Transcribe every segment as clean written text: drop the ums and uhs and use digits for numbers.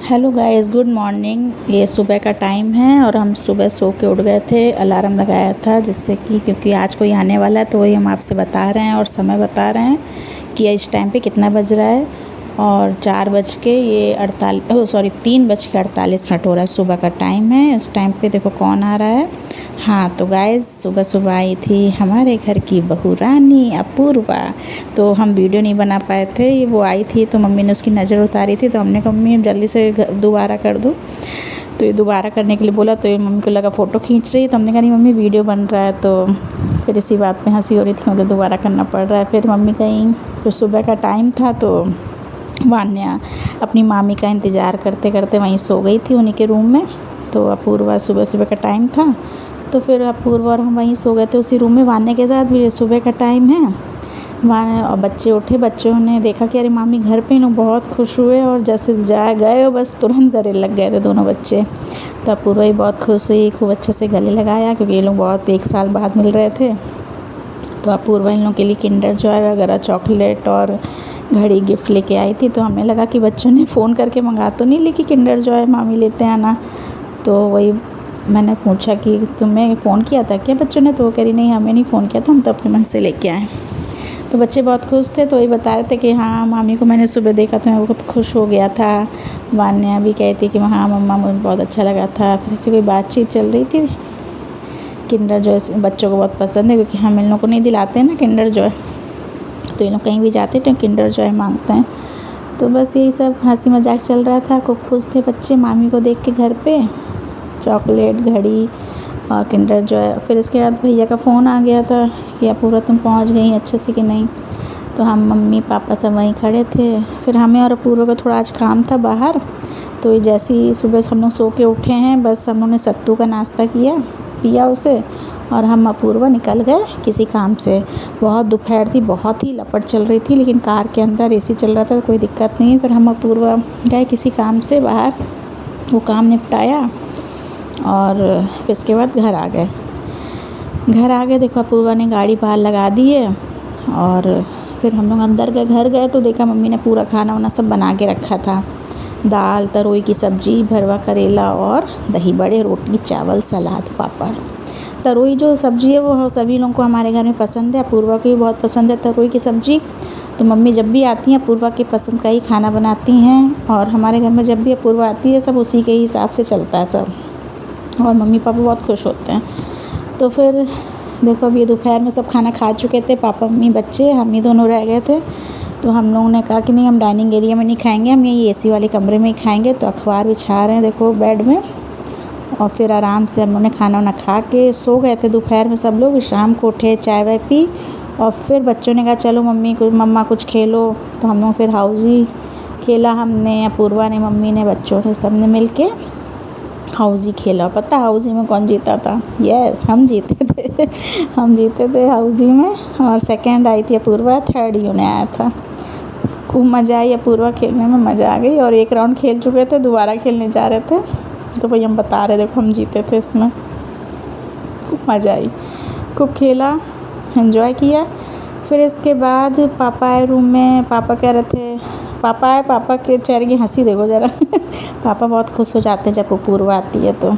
Hello guys, good morning. ये सुबह का टाइम है और हम सुबह सो के उठ गए थे। अलार्म लगाया था जिससे कि क्योंकि आज कोई आने वाला है तो वही हम आपसे बता रहे हैं और समय बता रहे हैं कि इस टाइम पे कितना बज रहा है। और 3:48 हो रहा है, सुबह का टाइम है। इस टाइम पे देखो कौन आ रहा है। हाँ तो गाइस, सुबह सुबह आई थी हमारे घर की बहू रानी अपूर्वा। तो हम वीडियो नहीं बना पाए थे, वो आई थी तो मम्मी ने उसकी नज़र उतारी थी, तो हमने कहा मम्मी जल्दी से दोबारा कर दो। तो ये दोबारा करने के लिए बोला तो ये मम्मी को लगा फ़ोटो खींच रही है, तो हमने कहा नहीं मम्मी वीडियो बन रहा है। तो फिर इसी बात पे हंसी हो रही थी, मतलब दोबारा करना पड़ रहा है। फिर मम्मी गई, फिर सुबह का टाइम था तो वान्या अपनी मामी का इंतज़ार करते करते वहीं सो गई थी उन्हीं के रूम में। तो अपूर्वा सुबह सुबह का टाइम था तो फिर अपूर्वा और हम वहीं सो गए थे उसी रूम में वान्या के साथ भी। सुबह का टाइम है वहाँ, और बच्चे उठे, बच्चों ने देखा कि अरे मामी घर पे, लोग बहुत खुश हुए और जैसे जा गए बस तुरंत गले लग गए थे दोनों बच्चे। तो अपूर्वा ही बहुत खुश हुई, खूब अच्छे से गले लगाया क्योंकि ये लोग बहुत 1 साल बाद मिल रहे थे। तो अपूर्वा इन लोगों के लिए किंडर जॉय वगैरह चॉकलेट और घड़ी गिफ्ट लेके आई थी। तो हमें लगा कि बच्चों ने फ़ोन करके मंगा तो नहीं ली कि किंडर जॉय मामी लेते आना। तो वही मैंने पूछा कि तुम्हें फ़ोन किया था क्या बच्चों ने, तो वो कह रही नहीं हमें नहीं फ़ोन किया था, हम तो अपने मन से लेके आए। तो बच्चे बहुत खुश थे, तो वही बता रहे थे कि हाँ मामी को मैंने सुबह देखा तो मैं बहुत खुश हो गया था। वान्या भी कहती कि हाँ मम्मा मुझे बहुत अच्छा लगा था। फिर ऐसी कोई बातचीत चल रही थी। किंडर जॉय बच्चों को बहुत पसंद है क्योंकि हम इन लोगों को नहीं दिलाते हैं ना किंडर जॉय, तो ये लोग कहीं भी जाते हैं तो किंडर जॉय मांगते हैं। तो बस यही सब हंसी मजाक चल रहा था, खूब खुश थे बच्चे मामी को देख के घर पे, चॉकलेट घड़ी और किंडर जॉय। फिर इसके बाद भैया का फ़ोन आ गया था कि अपूर्वा तुम पहुंच गई अच्छे से कि नहीं। तो हम मम्मी पापा सब वहीं खड़े थे। फिर हमें और अपूर्वा का थोड़ा आज काम था बाहर, तो जैसे ही सुबह हम लोग सो के उठे हैं बस हम लोगों ने सत्तू का नाश्ता किया, पिया उसे, और हम अपूर्वा निकल गए किसी काम से। बहुत दोपहर थी, बहुत ही लपट चल रही थी, लेकिन कार के अंदर एसी चल रहा था तो कोई दिक्कत नहीं। फिर हम अपूर्वा गए किसी काम से बाहर, वो काम निपटाया और फिर इसके बाद घर आ गए। देखो अपूर्वा ने गाड़ी बाहर लगा दी है और फिर हम लोग अंदर घर गए तो देखा मम्मी ने पूरा खाना वाना सब बना के रखा था। दाल, तरोई की सब्ज़ी, भरवा करेला और दही बड़े, रोटी, चावल, सलाद, पापड़। तरोई जो सब्ज़ी है वो सभी लोगों को हमारे घर में पसंद है, अपूर्वा को भी बहुत पसंद है तरोई की सब्ज़ी। तो मम्मी जब भी आती हैं अपूर्वा की पसंद का ही खाना बनाती हैं, और हमारे घर में जब भी अपूर्वा आती है सब उसी के हिसाब से चलता है सब, और मम्मी पापा बहुत खुश होते हैं। तो फिर देखो अब ये दोपहर में सब खाना खा चुके थे, पापा मम्मी बच्चे, हम ही दोनों रह गए थे। तो हम लोगों ने कहा कि नहीं हम डाइनिंग एरिया में नहीं खाएंगे, हम यही एसी वाले कमरे में ही खाएंगे। तो अखबार बिछा रहे हैं देखो बेड में, और फिर आराम से हम लोगों ने खाना वाना खा के सो गए थे दोपहर में सब लोग। शाम को उठे, चाय वाय पी, और फिर बच्चों ने कहा चलो मम्मा कुछ खेलो। तो हम लोग फिर हाउजी खेला, हमने, अपूर्वा ने, मम्मी ने, बच्चों ने, सब ने मिल के हाउजी खेला। पता हाउजी में कौन जीता था? यस, हम जीते थे हम जीते थे हाउजी में, और सेकंड आई थी अपूर्वा, थर्ड यूने आया था। खूब मज़ा आई अपूर्वा खेलने में, मज़ा आ गई। और एक राउंड खेल चुके थे, दोबारा खेलने जा रहे थे, तो भाई हम बता रहे देखो हम जीते थे इसमें। खूब मज़ा आई, खूब खेला, एंजॉय किया। फिर इसके बाद पापा आए रूम में, पापा कह रहे थे, पापा आए, पापा के चेहरे की हंसी देखो ज़रा पापा बहुत खुश हो जाते हैं जब अपूर्वा आती है तो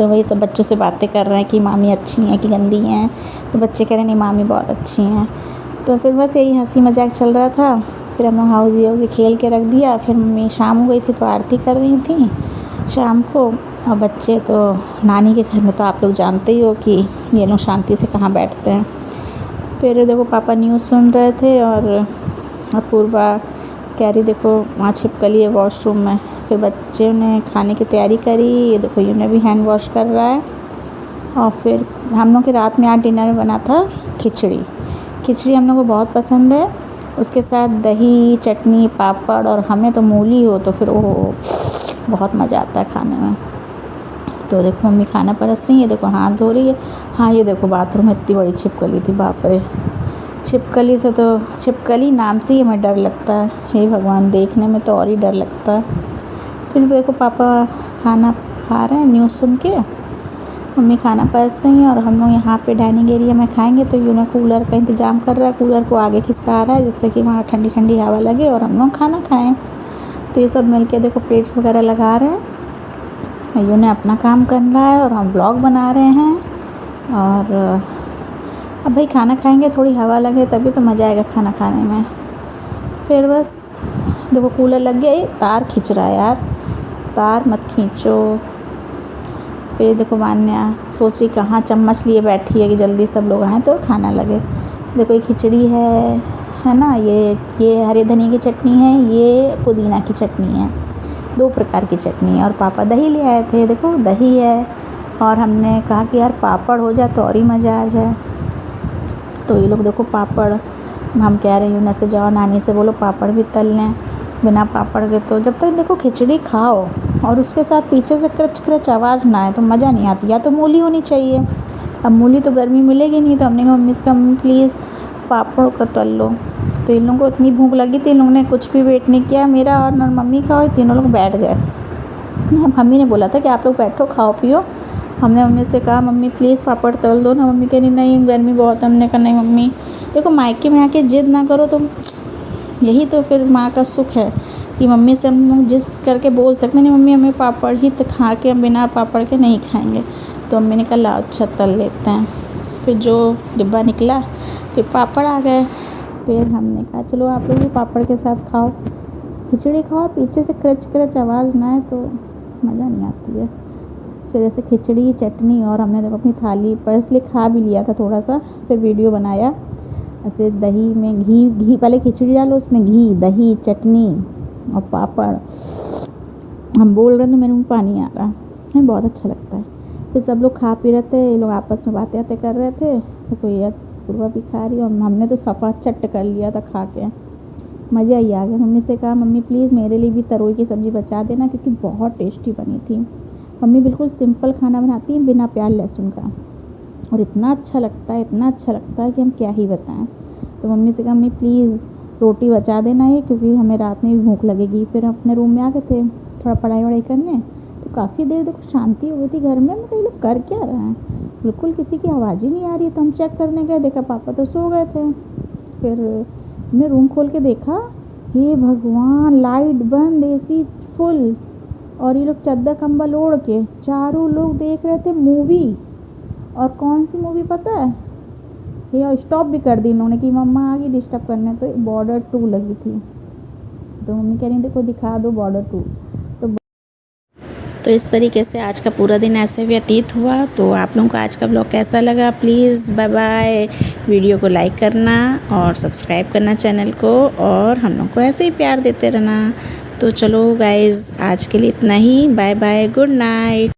वही सब बच्चों से बातें कर रहे हैं कि मामी अच्छी हैं कि गंदी हैं। तो बच्चे कह रहे नहीं मामी बहुत अच्छी हैं। तो फिर बस यही हंसी मजाक चल रहा था। फिर हम लोग हाउजी खेल के रख दिया। फिर मम्मी शाम हो गई थी तो आरती कर रही थी शाम को, और बच्चे तो नानी के घर में, तो आप लोग जानते ही हो कि ये लोग शांति से कहाँ बैठते हैं। फिर देखो पापा न्यूज़ सुन रहे थे और अपूर्वा कह रही देखो वहाँ छिपकली है वॉशरूम में। फिर बच्चों ने खाने की तैयारी करी, ये देखो यूने भी हैंड वॉश कर रहा है। और फिर हम लोग के रात में आज डिनर में बना था खिचड़ी हम लोग को बहुत पसंद है, उसके साथ दही, चटनी, पापड़, और हमें तो मूली हो तो फिर वो बहुत मज़ा आता है खाने में। तो देखो मम्मी खाना परस रही है, देखो हाथ धो रही है। हाँ ये देखो बाथरूम में इतनी बड़ी छिपकली थी, बाप रे। छिपकली से तो, छिपकली नाम से ही हमें डर लगता है, हे भगवान, देखने में तो और ही डर लगता है। फिर देखो पापा खाना खा रहे हैं न्यूज़ सुन के, मम्मी खाना परस रही हैं, और हम लोग यहाँ पे डाइनिंग एरिया में खाएंगे। तो यूना कूलर का इंतज़ाम कर रहा है, कूलर को आगे खिसका रहा है जिससे कि वहाँ ठंडी ठंडी हवा लगे और हम लोग खाना खाएँ। तो ये सब मिलके देखो प्लेट्स वगैरह लगा रहे हैं। अय्यू ने अपना काम कर रहा है और हम ब्लॉग बना रहे हैं। और अब भाई खाना खाएंगे, थोड़ी हवा लगे तभी तो मज़ा आएगा खाना खाने में। फिर बस देखो कूलर लग गया, ये तार खींच रहा है यार, तार मत खींचो। फिर देखो मान्या सोच रही कहाँ चम्मच लिए बैठी है कि जल्दी सब लोग आएँ तो खाना लगे। देखो ये खिचड़ी है ना, ये हरे धनिया की चटनी है, ये पुदीना की चटनी है, 2 प्रकार की चटनी है। और पापा दही ले आए थे, देखो दही है। और हमने कहा कि यार पापड़ हो जाए तो और ही मज़ा आ जाए। तो ये लोग देखो पापड़, हम कह रहे हैं से जाओ नानी से बोलो पापड़ भी तल लें, बिना पापड़ के तो जब तक देखो खिचड़ी खाओ और उसके साथ पीछे से क्रच क्रच आवाज़ ना आए तो मज़ा नहीं आती। या तो मूली होनी चाहिए, अब मूली तो गर्मी मिलेगी नहीं, तो हमने कहा मम्मी से कहा मम्मी प्लीज़ पापड़ को तल लो। तो इन लोगों को इतनी भूख लगी थी, इन लोगों ने कुछ भी वेट नहीं किया मेरा और मम्मी का, और तीनों लोग बैठ गए। मम्मी ने बोला था कि आप लोग बैठो खाओ पियो। हमने मम्मी से कहा मम्मी प्लीज़ पापड़ तल दो ना, मम्मी कह रही नहीं गर्मी बहुत। हमने कहा नहीं मम्मी, देखो मायके में आके जिद ना करो, तो यही तो फिर माँ का सुख है कि मम्मी से हम जिस करके बोल सकते नहीं मम्मी हमें पापड़ ही तो खा के, हम बिना पापड़ के नहीं खाएंगे। तो मम्मी ने कहा लाओ अच्छा तल लेते हैं। फिर जो डिब्बा निकला फिर पापड़ आ गए। फिर हमने कहा चलो आप लोग भी पापड़ के साथ खाओ, खिचड़ी खाओ, पीछे से क्रच क्रच आवाज़ ना आए तो मज़ा नहीं आती है। फिर ऐसे खिचड़ी चटनी, और हमने देखो अपनी थाली पर इसलिए खा भी लिया था थोड़ा सा, फिर वीडियो बनाया। ऐसे दही में घी पहले खिचड़ी डालो, उसमें घी दही चटनी और पापड़। हम बोल रहे थे मेरे मुँह पानी आ रहा है, बहुत अच्छा लगता है। फिर सब लोग खा पी रहे थे, ये लोग आपस में बातें कर रहे थे। तो कोई पूर्वा भी खा रही, और हमने तो सफ़ा चट कर लिया था खा के, मज़ा ही आ गया। मम्मी से कहा मम्मी प्लीज़ मेरे लिए भी तरोई की सब्ज़ी बचा देना, क्योंकि बहुत टेस्टी बनी थी। मम्मी बिल्कुल सिंपल खाना बनाती हैं बिना प्याज लहसुन का, और इतना अच्छा लगता है, इतना अच्छा लगता है कि हम क्या ही बताएं। तो मम्मी से कहा मम्मी प्लीज़ रोटी बचा देना ये, क्योंकि हमें रात में भी भूख लगेगी। फिर हम अपने रूम में आ गए थे थोड़ा पढ़ाई वढ़ाई करने, तो काफ़ी देर देखो शांति हो गई थी घर में। कई लोग कर क्या रहे हैं, बिल्कुल किसी की आवाज़ ही नहीं आ रही है। तो हम चेक करने गए, देखा पापा तो सो गए थे। फिर हमने रूम खोल के देखा, हे भगवान लाइट बंद, AC फुल, और ये लोग चादर कंबल ओढ़ के चारों लोग देख रहे थे मूवी। और कौन सी मूवी पता है, ये स्टॉप भी कर दी इन्होंने कि मम्मा आ गई डिस्टर्ब करने। तो बॉर्डर 2 लगी थी, तो मम्मी कह रही देखो दिखा दो बॉर्डर 2। तो इस तरीके से आज का पूरा दिन ऐसे व्यतीत हुआ। तो आप लोगों को आज का ब्लॉग कैसा लगा, प्लीज़ बाय बाय। वीडियो को लाइक करना और सब्सक्राइब करना चैनल को, और हम लोग को ऐसे ही प्यार देते रहना। तो चलो गाइज़ आज के लिए इतना ही, बाय बाय, गुड नाइट।